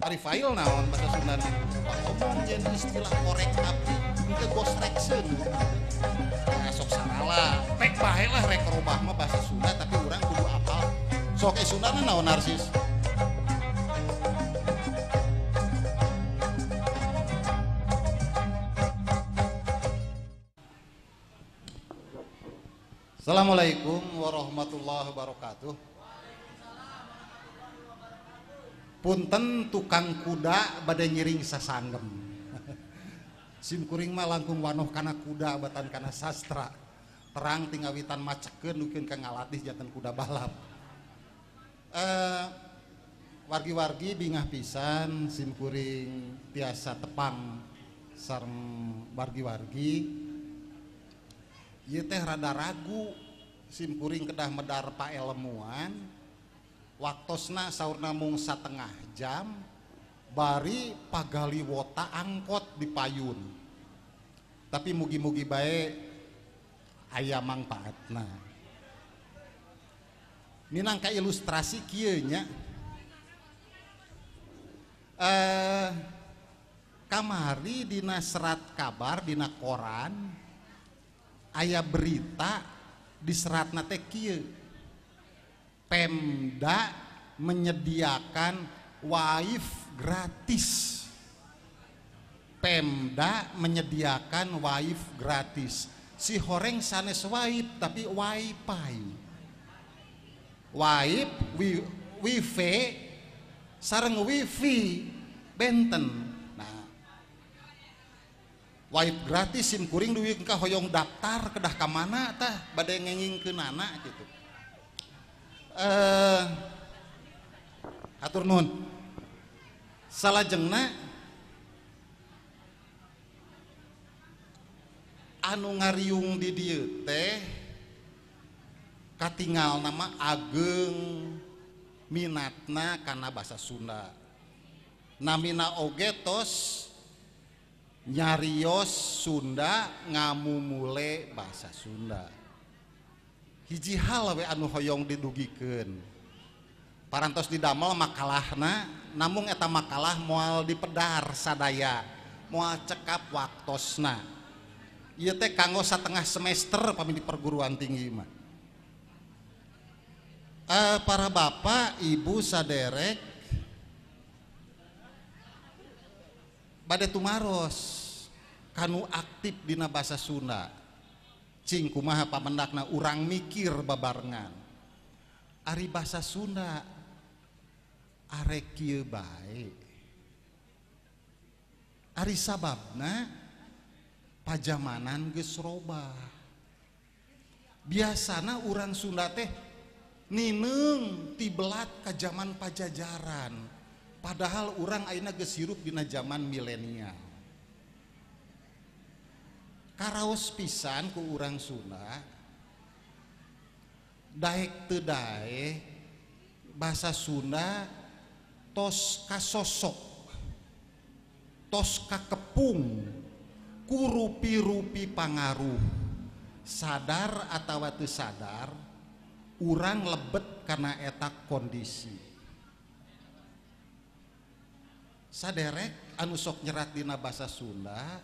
Ari file naon bahasa Sunda ngomong jadi istilah korek api itu ghost traction nah, sok sarala pek bae lah rek robah mah bahasa Sunda tapi orang kudu apal sok Sunda naon narsis. Assalamualaikum warahmatullahi wabarakatuh. Punten tukang kuda bade nyiring sasanggem. Sim kuring mah langkung wanoh kana kuda batan kana sastra. Terang tingawitan macekeun nukeun ka ngalatih janten kuda balap. Wargi-wargi bingah pisan sim kuring tiasa tepang sareng wargi-wargi. Ieu teh rada ragu sim kuring kedah medar paelemuan. Waktosna saurna mung 1/2 jam bari pagaliwota angkot di payun tapi mugi-mugi bae aya mangpaatna minangka ilustrasi kieu nya kamari dina serat kabar dina koran aya berita di seratna teh kieu Pemda menyediakan wifi gratis. Pemda menyediakan wifi gratis. Si horeng sanes wifi tapi wifi. Wifi sareng wifi benten. Nah, wifi gratis sim kuring duit ka hoyong daftar kedah ka mana tah bade ngengingkeunana gitu. Atur nuhun salajengna anu ngariung di dieu teh katingal nama ageng minatna kana basa Sunda namina oge tos nyarios Sunda ngamumule basa Sunda hiji hal we anu hoyong didugikeun parantos didamel makalahna namung eta makalah moal dipedar sadaya moal cekap waktosna ieu teh kanggo 1/2 semester pami di perguruan tinggi mah para bapak ibu saderek bade tumaros kanu aktif dina basa Sunda cing kumaha pamendakna urang mikir babarengan ari basa Sunda arek kieu bae ari sababna pajamanan geus robah biasana urang Sunda teh nineung ti belat ka zaman pajajaran padahal urang ayeuna geus hirup dina zaman milenial karaos pisan ku urang Sunda daek teu daek basa Sunda tos kasosok tos kakepung ku rupi-rupi pangaruh sadar atawa teu sadar urang lebet kana eta kondisi saderek anu sok nyerat dina basa Sunda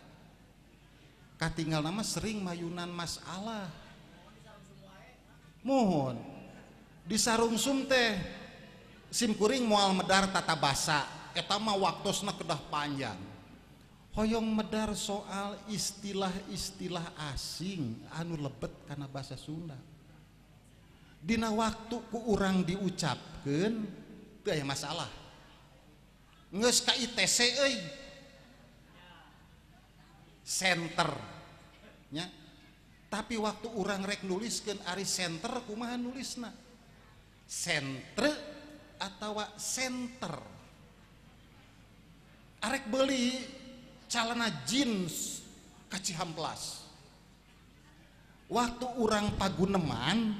katinggal nama sering mayunan masalah mohon di sarungsum teh sim kuring moal medar tata basa eta mah waktosna kedah panjang hoyong medar soal istilah-istilah asing anu lebet kana basa Sunda dina waktu ku urang diucapkeun teu aya masalah geus ka ITC euy center nya tapi waktu orang rek nuliskeun ari center kumaha nulisna sentre atawa center arek beli calana jeans ka Cihamplas waktu orang paguneman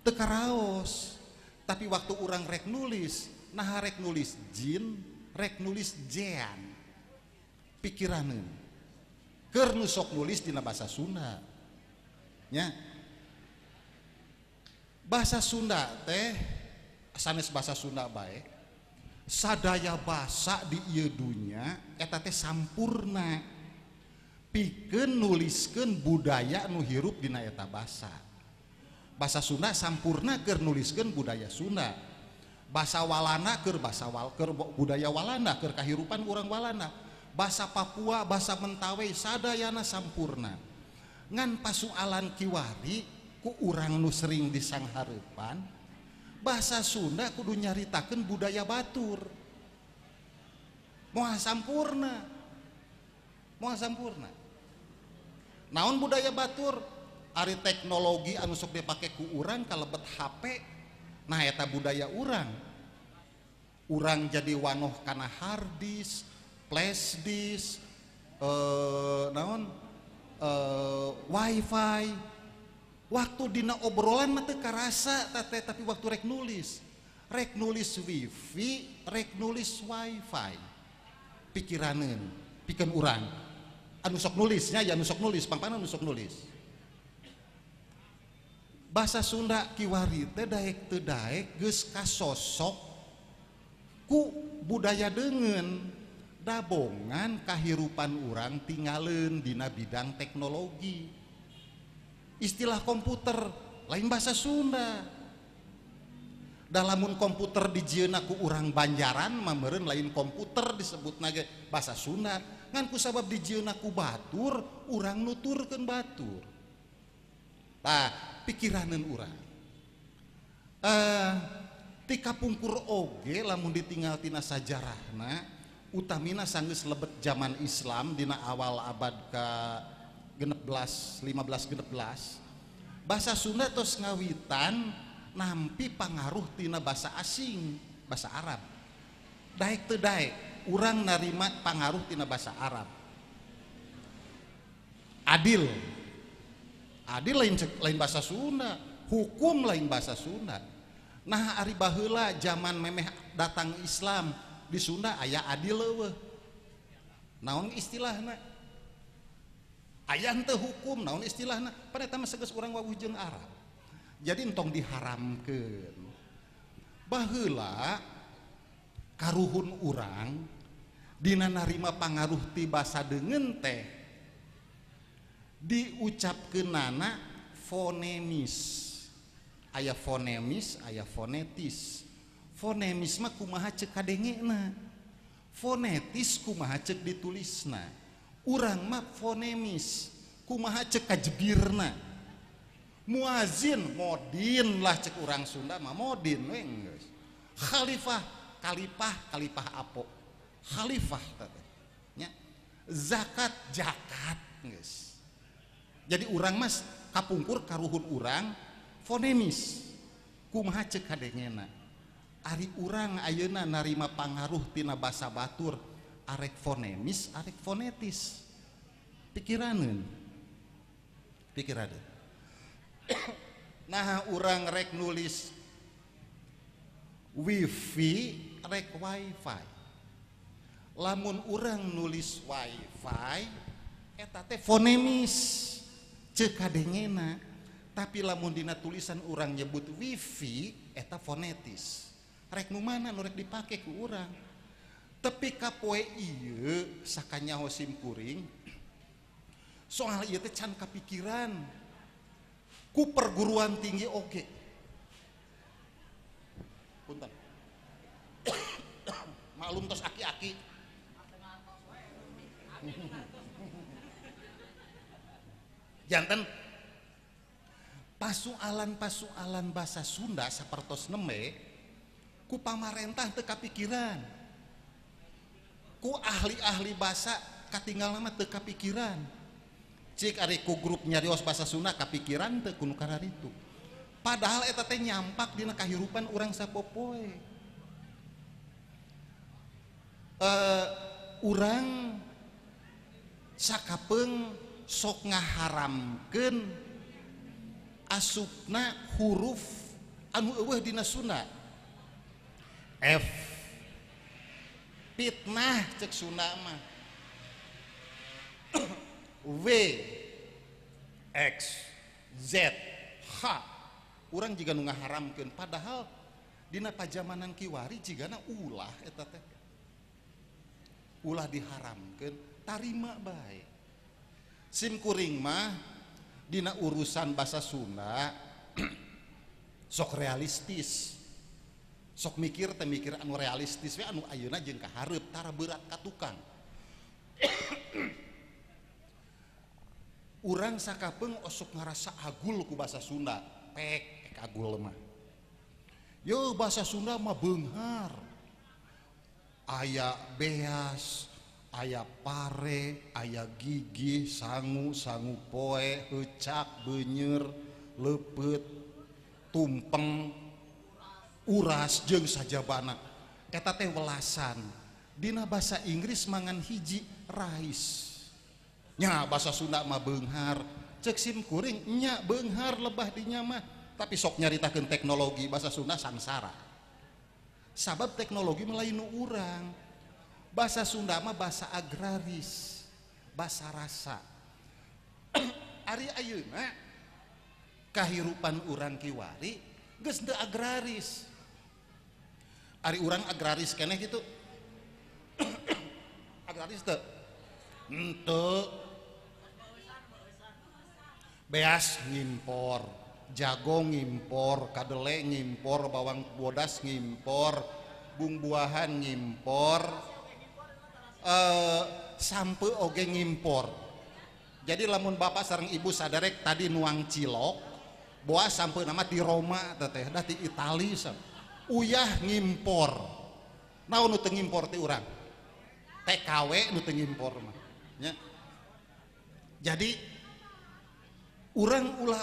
teu karaos tapi waktu orang rek nulis nah rek nulis jean rek nulis jean pikiraneun keur nu sok nulis dina basa Sunda nya bahasa Sunda teh sanes bahasa Sunda bae sadaya basa di ieu dunya eta teh sampurna pikeun nuliskeun budaya nu hirup dina eta basa. Basa Sunda sampurna keur nuliskeun budaya Sunda. Basa Walanda keur budaya Walanda keur kahirupan urang Walanda. Basa Papua, basa Mentawai sadayana sampurna. Ngan pasualan kiwari ku urang nu sering disanghareupan, basa Sunda kudu nyaritakeun budaya batur. Moal sampurna. Moal sampurna. Naon budaya batur? Ari teknologi anu sok dipake ku urang kalebet HP. Nah eta budaya urang. Urang jadi wanoh kana hard disk, flash disk, wifi. Waktu dina obrolan mah teu karasa tapi waktu rek nulis wifi, rek nulis wifi. Pikiraneun, pikeun urang. Anu sok nulisnya ya anu sok nulis, pangpana anu sok nulis. Basa Sunda kiwari teh daek teu daek geus kasosok ku budaya deungeun dabongan kahirupan urang tinggalin dina bidang teknologi. Istilah komputer lain bahasa Sunda. Dalamun komputer dijieuna ku urang Banjaran mah meureun lain komputer disebutna ge bahasa Sunda. Ngan ku sabab dijieuna ku batur, urang nuturkeun batur. Tah, pikiraneun urang. Ti kapungkur oge lamun ditinggal tina sajarahna, utamina sanggeus lebet zaman Islam dina awal abad ka 15 16. Bahasa Sunda tos ngawitan nampi pangaruh tina bahasa asing, bahasa Arab. Daek teu daek urang narima pangaruh tina bahasa Arab. Adil lain bahasa Sunda, hukum lain bahasa Sunda. Nah ari baheula zaman memeh datang Islam di Sunda aya adil leuweuh. Naon istilahna? Aya henteu hukum, naon istilahna? Pada eta mah sageus urang wawuh jeung Arab. Jadi entong diharamkeun. Baheula karuhun urang dina narima pangaruh ti basa deungeun teh diucapkeunana fonemis. Aya fonemis, aya fonetis. Fonemis mah kumaha ceuk kadengena. Fonetis kumaha ceuk ditulisna. Urang mah fonemis kumaha ceuk kajebirna. Muazin modin lah cek urang Sunda mah modin we geus. Kalipah apo. Khalifah teh nya. Zakat jakat geus. Jadi urang mas kapungkur karuhun urang fonemis kumaha ceuk kadengena. Ari urang ayeuna narima pangaruh tina basa batur arek fonemis arek fonetis. Pikiraneun nah urang rek nulis wifi rek wifi. Lamun urang nulis wifi eta teh fonemis ceuk kadengena. Tapi lamun dina tulisan urang nyebut wifi eta fonetis. Rek nu mana nu rek dipake ku urang. Tapi kapoe ieu sakanyaho simkuring soal ieu teh can kapikiran ku perguruan tinggi oge. Punten. Maklum tos aki-aki. Janten pasualan bahasa Sunda sapertos neme ku pamarentah teu kapikiran. Ku ahli-ahli bahasa katinggal mah teu kapikiran. Cik ari ku grup nyarios bahasa Sunda kapikiran teu kuno kararitu. Padahal eta teh nyampak dina kahirupan urang sapopoe. Urang sakapeung sok ngaharamkeun asupna huruf anu eueuh dina Sunda. F fitnah cek Sunda mah. W X Z H urang juga nu ngaharamkeun padahal dina pajamanan kiwari jigana ulah eta teh ulah diharamkeun tarima bae. Simkuring mah dina urusan basa Sunda sok realistis, sok mikir teh mikir anu realistis we anu ayeuna jeung kahareup tara berat ka tukang. Urang sakapeung osok ngarasa agul ku basa Sunda, pek agul mah. Yo basa Sunda mah beunghar. Aya beas, aya pare, aya gigi, sangu, sangu poe, heucak, beunyer, leupeut, tumpeng, uras jeung sajabana. Eta teh welasan. Dina basa Inggris mangan hiji rice. Nya basa Sunda mah beunghar. Ceuk simkuring nya beunghar lebah dinya mah. Tapi sok nyaritakeun teknologi basa Sunda sangsara. Sabab teknologi melain nu urang. Basa Sunda mah basa agraris, basa rasa. Ari ayeuna kahirupan urang kiwari geus teu agraris. Ari urang agraris keneh kitu. Agraris teu? Henteu. Beas ngimpor, jagung ngimpor, kadele ngimpor, bawang bodas ngimpor, buah-buahan ngimpor, sampe oge ngimpor. Jadi lamun bapak sareng ibu sadarek tadi nuang cilok, boa sampe nama di Roma teh dah di Itali sam. Uyah ngimpor. Naon nu teu ngimpor ti urang? TKW nu teu ngimpor mah. Nya. Jadi urang ulah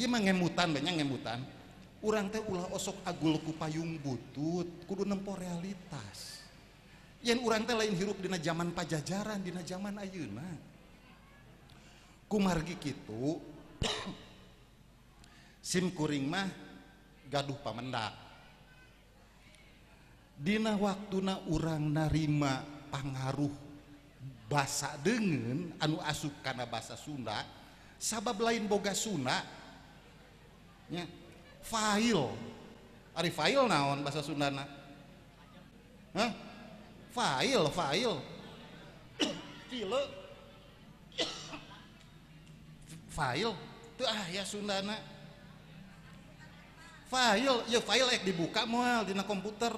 ieu mah ngemutan banyak ngemutan. Urang teh ulah osok agul ku payung butut, kudu nempo realitas. Yen urang teh lain hirup dina zaman pajajaran, dina zaman ayeuna. Kumargi kitu simkuring mah gaduh pamendak. Dina waktuna urang narima pangaruh basa deungeun anu asup kana basa Sunda, sabab lain boga Sunda nya file. Ari file naon basa Sundana? Hah? File. File. File teu aya Sundana. File, ya file ek dibuka moal dina komputer.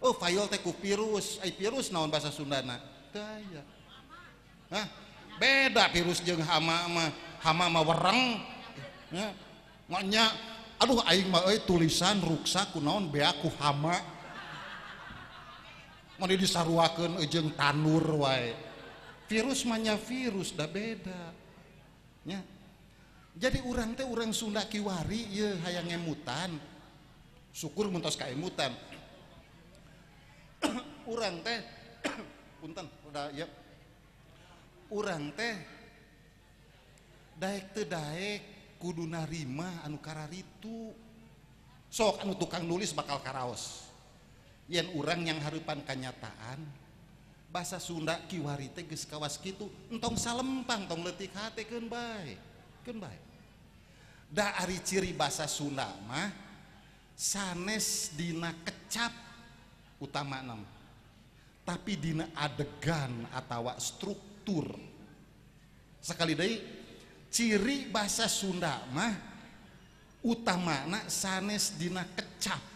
Oh, file teh ku virus. Ai virus naon basa Sundana? Teu aya. Hah? Beda virus jeung hama mah. Hama mah wereng. Nya, nya aduh aing mah euy tulisan ruksak kunaon bea ku hama. Mun disaruakeun jeung tanur wae. Virus mah nya virus da beda. Nya. Jadi urang teh urang Sunda kiwari ieu hayang ngemutan. Syukur mun tos kaemutan. Urang teh punten udah ya. Urang teh daek teu daek kudu narima anu kararitu. Sok anu tukang nulis bakal karaos. Yen urang yang hareupan kanyataan basa Sunda kiwari teh geus kawas kitu entong salempang tong leutik hate keun bae. Keun bae. Da ari ciri basa Sunda mah sanes dina kecap utamana mah. Tapi dina adegan atawa struktur. Sekali deui ciri basa Sunda mah utamana sanes dina kecap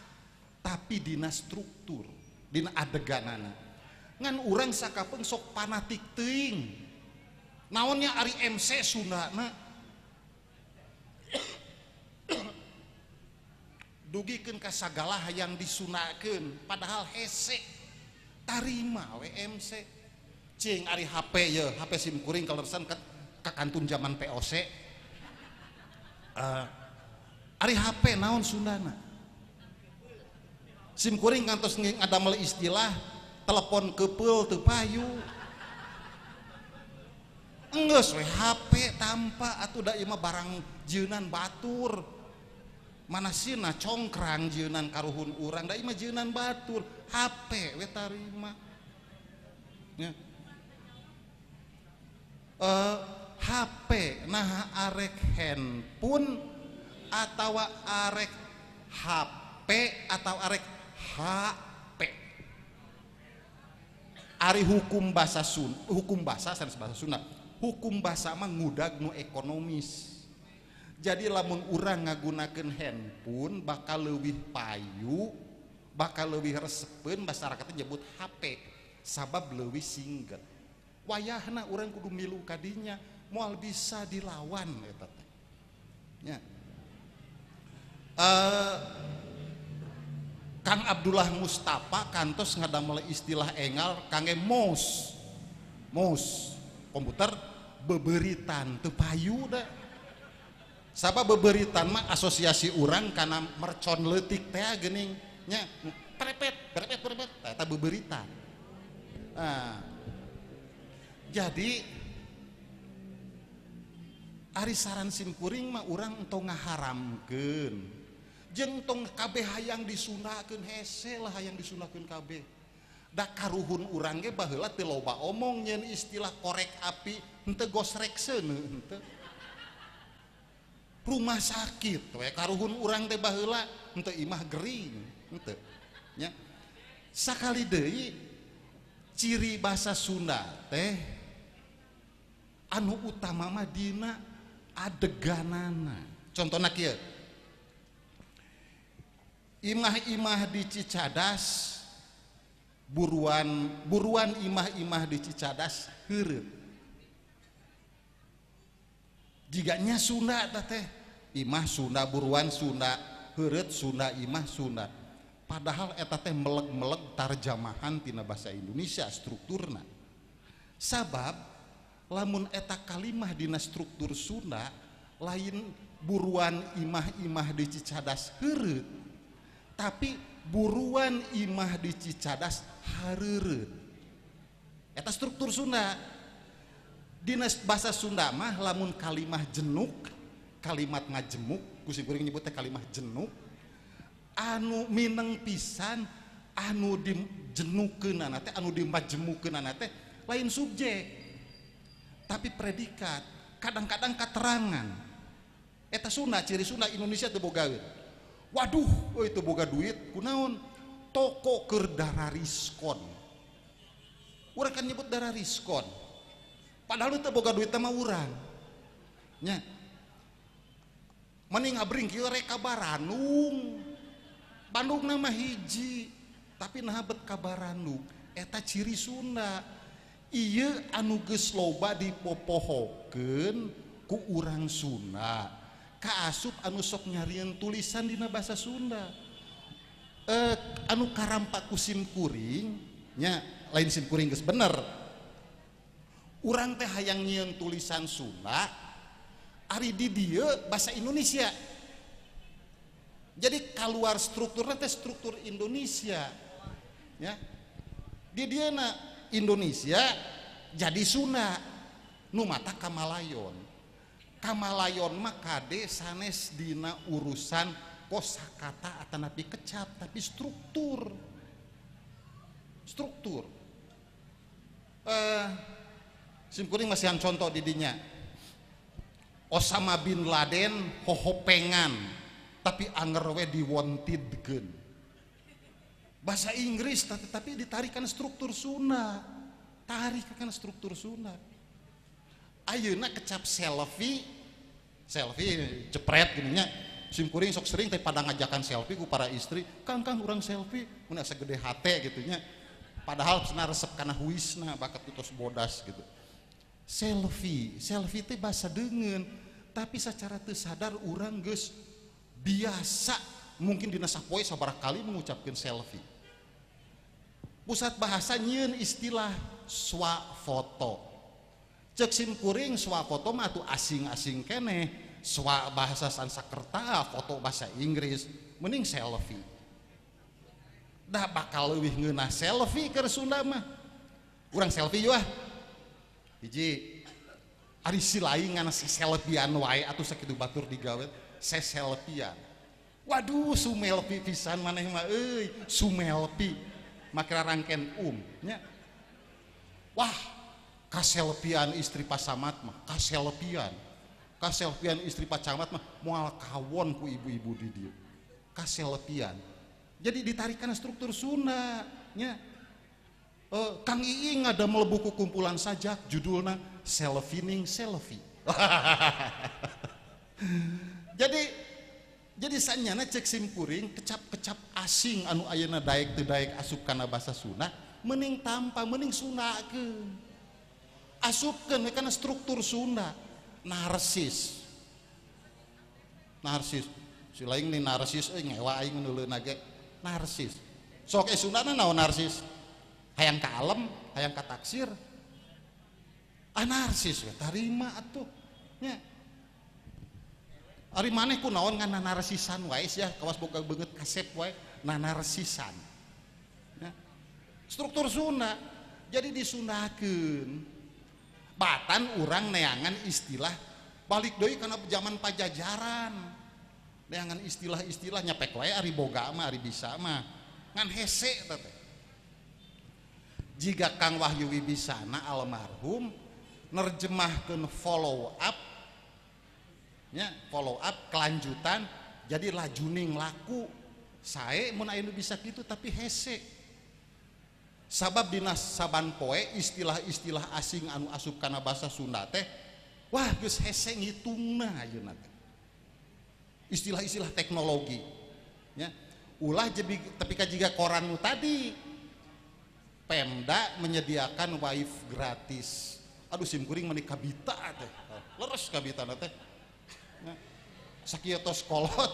tapi dina struktur, dina adeganana. Ngan urang sakapeung sok fanatik teuing. Naonnya ari MC Sundana? Dugikeun ka sagala hayang disunakeun padahal hese. Tarima we MC. Cing ari HP ye, HP simkuring kalersan ka kantun zaman POC. Ari HP naon Sundana? Simkuring kantos ngadamel istilah telepon kepeul teu payu. Enggeus we HP tampa atuh da ieu mah barang jeunan batur. Manasina congkrang jeunan karuhun urang da ieu mah jeunan batur. HP we tarima. Ya. HP nah arek handphone atawa arek HP atau arek HP. Ari hukum bahasa sanes bahasa Sunda, hukum bahasa mah ngudag nu ekonomis. Jadi lamun urang ngagunakeun handphone bakal leuwih payu, bakal leuwih resepeun, masyarakatnya nyebut HP sabab leuwih singget. Wayahna urang kudu milu kadinya moal bisa dilawan eta teh. Nya. Kang Abdullah Mustafa kantos ngadamel istilah engal kangge mos komputer beberitan teu payu da. Sabab beberitan mah asosiasi urang kana mercon leutik teh geuning nya prepet eta beberitan. Nah, jadi ari saran simkuring mah urang entong ngaharamkeun jeung tong kabeh hayang disunahkeun hese lah hayang disunahkeun kabeh. Da karuhun urang ge baheula teu loba omong nyeun istilah korek api henteu gosrek seuneu henteu. Rumah sakit we karuhun urang teh baheula henteu imah gering henteu nya. Sakali deui ciri bahasa Sunda teh anu utama mah dina adeganana. Contohna kieu, imah-imah di Cicadas buruan imah-imah di Cicadas heureut. Jiganya Sunda teh imah Sunda buruan Sunda heureut Sunda imah Sunda. Padahal eta teh meleg-meleg tarjamahan tina bahasa Indonesia strukturna. Sabab lamun eta kalimah dina struktur Sunda lain buruan imah-imah di Cicadas heureut, tapi buruan imah di Cicadas hareureut. Eta struktur Sunda. Dina bahasa Sunda mah lamun kalimah jenuk, kalimat ngajemuk, kusi kuring nyebutnya kalimah jenuk, anu mineng pisan, anu dijenukeunana teh, anu dimajemukkeunana teh lain subjek, tapi predikat, kadang-kadang katerangan. Eta Sunda, ciri Sunda Indonesia teu bogaeun. Waduh, euy teu boga duit, kunaon? Toko keur darariskon. Urang kan nyebut darariskon. Padahal teu boga duit mah urang. Nya. Mending ngabring kieu rek ka Barandung. Bandung nama hiji, tapi nah bet ka Barandung. Eta ciri Sunda. Ieu anu geus loba dipopohokeun ku urang Sunda. Kaasup anu sok nyarieun tulisan dina bahasa Sunda. Anu karampa ku simkuring nya lain simkuring geus bener. Urang teh hayang nyieun tulisan Sunda ari di dieu bahasa Indonesia. Jadi keluar strukturnya teh struktur Indonesia. Ya. Di dieuna Indonesia jadi Sunda. Nu mata Kamalayon. Kamalayon mah kade sanes dina urusan kosakata atanapi kecap tapi struktur. Simkuring masih yang contoh di dinya. Osama bin Laden hohopengan tapi anger we diwontidkeun. Bahasa Inggris tapi ditarikan struktur Sunda. Tarikan struktur Sunda. Ayeuna kecap selfie jepret gini nya. Simkuring sok sering teh pada ngajakan selfie ku para istri. Kang urang selfie mun asa gede hate gitu nya. Padahal cenah resep kana huisna bakat utos bodas gitu. Selfie teh bahasa deungeun, tapi secara teu sadar urang geus biasa mungkin dina sapoe sabaraha kali mengucapkeun selfie. Pusat bahasa nyieun istilah swafoto. Cek simkuring swafoto mah atuh asing-asing keneh. Swa bahasa Sanskerta, foto bahasa Inggris, mending selfie. Da bakal leuwih ngeunah selfie keur Sunda mah. Urang selfie yeuh. Hiji ari silaing ngana seselfian wae atuh sakitu batur digawe seselfian. Waduh sumelpi pisan maneh mah euy, sumelpi make rangken nya. Wah, kaselfian istri pasamat mah, kaselfian istri pacamat mah moal kawon ku ibu-ibu di dieu. Kaselfian. jadi ditarikan struktur Sunda nya. Kang Iing ada melebu kumpulan sajak judulnya selfieing selfie. jadi sanyana cek simkuring kecap-kecap asing anu ayeuna daek teu daek asup kana basa Sunda mending tampa mending sunakeun asupkeun kana struktur Sunda. Narsis si lain nih narsis ngewa aing nuleuna ge narsis sok Sundana naon narsis hayang ka alam hayang ka taksir narsis we tarima atuh nya ari maneh kunaon ngan narsisan wae sia kawas boga beungeut kasep wae narsisan nya struktur Sunda jadi disundakeun batan urang neangan istilah balik deui kana zaman pajajaran neangan istilah-istilah nyapek wae ari boga mah ari bisa mah ngan hese teh. Jika Kang Wahyu Wibisana almarhum nerjemahkeun follow up nya follow up kelanjutan jadi lajuning laku sae mun aya nu bisa kitu tapi hese sabab dina saban poe istilah-istilah asing anu asup kana basa Sunda teh wah geus hese ngitungna ayeuna teh istilah-istilah teknologi nya ulah jadi tapi jiga koran nu tadi Pemda menyediakan wifi gratis. Aduh simkuring menik kabita teh. Leres kabita teh. Sakieu tos kolot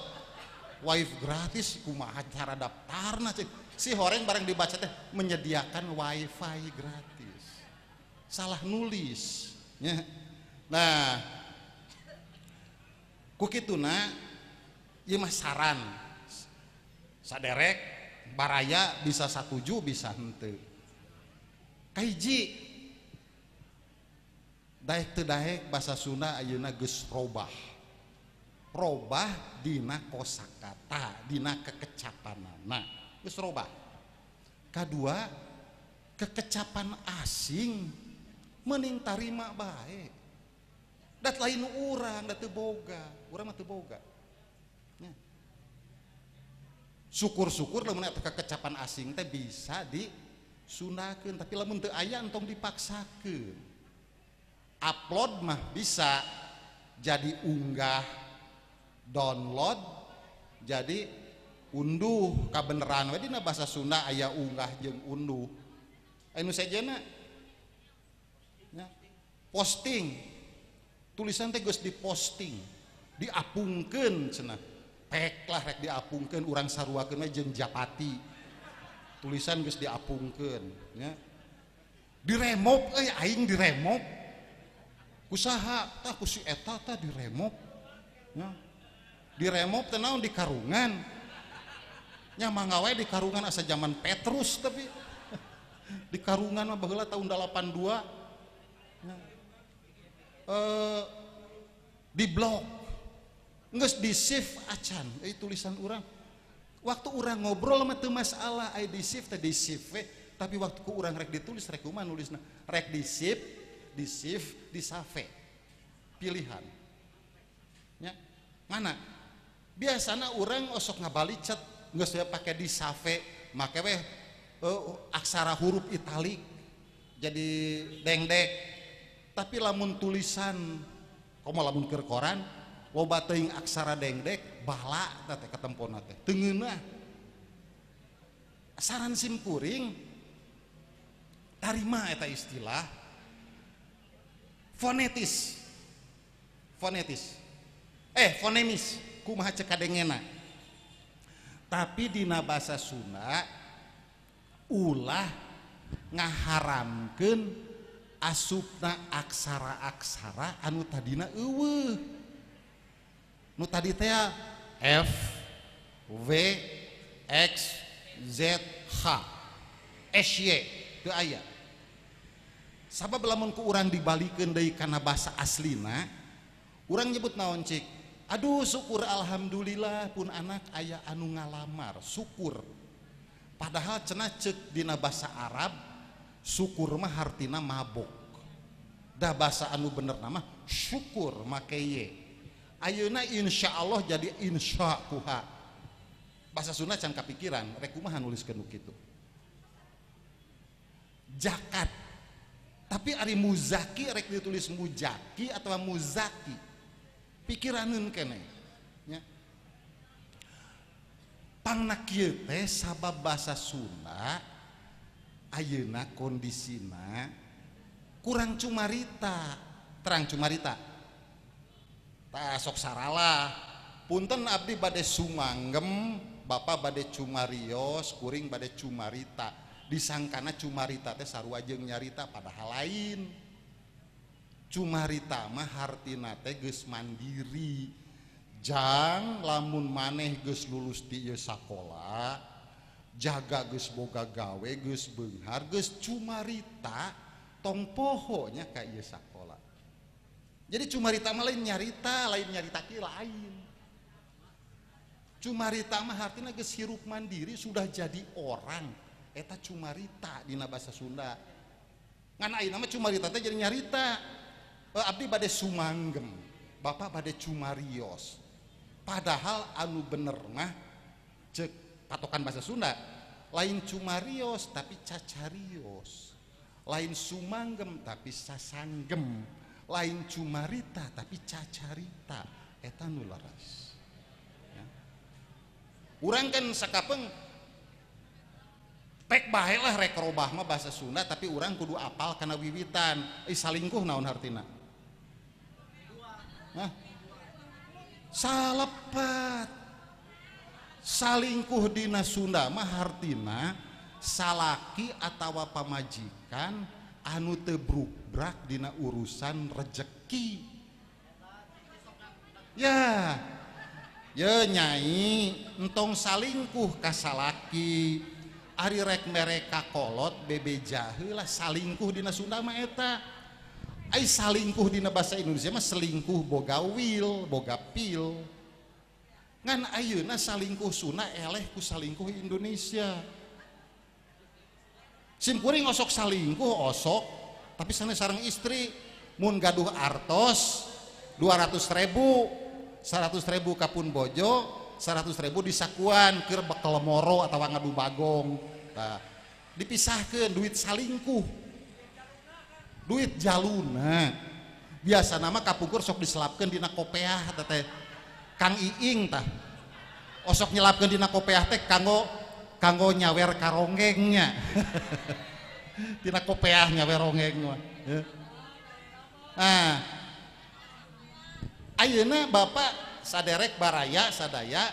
wifi gratis kumaha cara daftarna cik. Si horeng bareng dibaca teh menyediakan wifi gratis. Salah nulis nya. Nah, ku kituna ieu mah saran. Saderek baraya bisa satuju bisa henteu. Kahiji daek teu daek basa Sunda ayeuna geus robah dina kosakata dina kekecapanana geus robah. Kadua kekecapan asing mending tarima bae dat lain urang da teu boga urang mah teu boga nya syukur-syukur lamun eta kekecapan asing teh bisa di sundakeun tapi lamun teu aya entong dipaksakeun. Upload mah bisa jadi unggah, download jadi unduh kabeneran we dina basa Sunda aya unggah jeung unduh. Anu sajana nya posting tulisan teh geus diposting diapungkeun cenah pek lah rek diapungkeun urang saruakeun we jeung japati tulisan geus diapungkeun nya diremop aing diremop kusaha tah ku si eta tah diremop nya diremop teh naon di karungan nya mangga we di karungan asa zaman Petrus tapi di karungan mah baheula tahun 82 nya di blog geus di save acan tulisan urang waktu orang ngobrol mah teu masalah aya di save teh di save tapi waktu ku urang rek ditulis rek kumaha nulisna rek di save di save pilihan nya mana biasana urang osok ngabalicet geus we pake di save make we aksara huruf italik jadi dengdek tapi lamun tulisan komo lamun keur koran loba teuing aksara dengdek bala teh ketempona teh teu ngeunah. Saran simkuring tarima eta istilah fonetis fonemis kumaha cek kadengena tapi dina basa Sunda ulah ngaharamkeun asupna aksara-aksara anu tadina eueuh nu tadi teh F W X Z H SY teu aya sabab lamun ku urang dibalikeun deui kana basa aslina urang nyebut naon cik aduh syukur alhamdulillah pun anak aya anu ngalamar syukur padahal cenah ceuk dina basa Arab syukur mah hartina mabok dah basa anu bener nama syukur make ye ayeuna insyaallah jadi insya kuha bahasa Sunda can kapikiran rek kumaha nuliskeun nu kitu jakat tapi ari muzaki rek ditulis mujaki atau muzaki pikiraneun keneh nya pangna kieu teh sabab bahasa Sunda ayeuna kondisina kurang cumarita terang cumarita tah sok saralah punten abdi bade sumanggem bapak bade cumarios kuring bade cumarita disangkana cumarita teh sarua jeung nyarita padahal lain cumarita mah hartina teh geus mandiri jang lamun maneh geus lulus ti ieu sakola jaga geus boga gawe geus beunghar geus cumarita tong pohonya ka ieu sakola jadi cumarita mah lain nyarita ki lain cumarita mah artinya geus hirup mandiri sudah jadi orang eta cumarita dina bahasa Sunda ngan ayeuna mah cumarita teh jadi nyarita abdi bade sumanggem bapak bade cumarios padahal anu bener mah cek patokan bahasa Sunda lain cumarios tapi cacarios lain sumanggem tapi sasanggem lain cumarita tapi cacarita eta nu laras urang kan sakapeng pek bae lah rek robah mah bahasa Sunda tapi urang kudu apal kana wiwitan salingkuh naon hartina hah salepat salingkuh dina Sunda mah hartina salaki atawa pamajikan anu teu brukbrak dina urusan rejeki ya ye nyai entong salingkuh ka salaki ari rek mereka kolot bebeja heula salingkuh dina Sunda mah eta ai salingkuh dina bahasa Indonesia mah selingkuh boga wil boga pil ngan ayeuna salingkuh Sunda eleh ku salingkuh Indonesia simkuring osok salingkuh osok tapi sana sareng istri mun gaduh artos 200.000 100.000 kapun bojo 100.000 disakuan keur bekel moro atau ngadu bagong nah, dipisahkan duit salingkuh duit jaluna biasa nama kapungkur sok diselapkan dina kopeah teh Kang Iing tah osok nyelapkan dina kopeah teh kanggo nyawer karonggengnya dina kopeah nyawer ronggeng mah nah ayeuna bapak saderek baraya sadaya